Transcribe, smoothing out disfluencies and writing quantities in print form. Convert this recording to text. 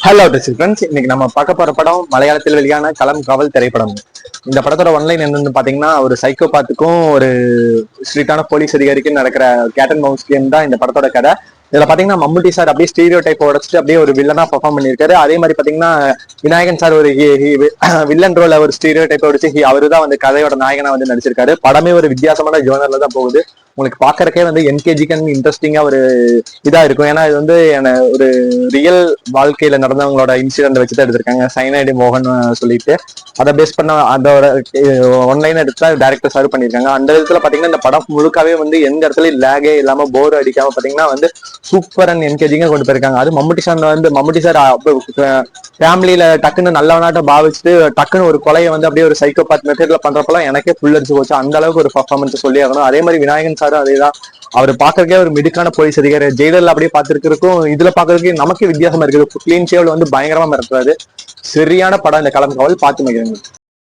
Hello friends, இன்னைக்கு நம்ம பார்க்க போற படம் மலையாளத்தில் வெளியான களம் காவல் திரைப்படம். இந்த படத்தோட ஒன்லைன் என்னன்னு பாத்தீங்கன்னா, ஒரு சைக்கோபாத்துக்கும் ஒரு ஸ்ட்ரிக்டான போலீஸ் அதிகாரிக்கும் நடக்கிற கேட் அண்ட் மவுஸ் கேம் தான் இந்த படத்தோட கதை. இதுல பாத்தீங்கன்னா மம்முட்டி சார் அப்படியே ஸ்டீரியோ டைப் உடச்சிட்டு அப்படியே ஒரு வில்லனா பெர்ஃபார்ம் பண்ணியிருக்காரு. அதே மாதிரி பாத்தீங்கன்னா விநாயகன் சார் ஒரு வில்லன் ரோல ஒரு ஸ்டீரியோ டைப் உடச்சு அவரு தான் வந்து கதையோட நாயகனா வந்து நடிச்சிருக்காரு. படமே ஒரு வித்தியாசமான ஜோனர்ல தான் போகுது. உங்களுக்கு பாக்குறக்கே வந்து என்கேஜிக்கு இன்ட்ரெஸ்டிங்கா ஒரு இதா இருக்கும். ஏன்னா இது வந்து ஒரு ரியல் வாழ்க்கையில நடந்தவங்களோட இன்சிடென்ட் வச்சுதான் எடுத்திருக்காங்க. சைனைடு மோகன் சொல்லிட்டு அதை பேஸ் பண்ண அதோட ஒன்லைன் எடுத்தா டேரக்டர் சர்வ் பண்ணிருக்காங்க. அந்த விதத்துல பாத்தீங்கன்னா இந்த படம் முழுக்காவே வந்து எந்த இடத்துல லேகே இல்லாம போர் அடிக்காம பாத்தீங்கன்னா வந்து சூப்பர் அண்ட் என்கேஜிங்கா கொண்டு போயிருக்காங்க. அது மம்முட்டி சார் ஃபேமிலியில டக்குன்னு நல்லவனாட்ட பாவிச்சுட்டு டக்குன்னு ஒரு கொலையை வந்து அப்படியே ஒரு சைக்கோபாத் மெத்தட்ல பண்றப்பெல்லாம் எனக்கே புல் அடிச்சு போச்சு. அந்த அளவுக்கு ஒரு பர்ஃபார்மன்ஸ் சொல்லி ஆகணும். அதே மாதிரி விநாயகன் சாரும் அதேதான். அவர் பாக்குறதுக்கே ஒரு மிடுக்கான போலீஸ் அதிகாரி. ஜெயிலர்ல அப்படியே பாத்துருக்கிறதுக்கும் இதுல பாக்குறதுக்கு நமக்கு வித்தியாசமா இருக்குது. கிளீன் ஷேவ்ல வந்து பயங்கரமா மிரட்டுறாரு. சரியான படம் இந்த களம் காவல். பார்த்து மகிழுங்க.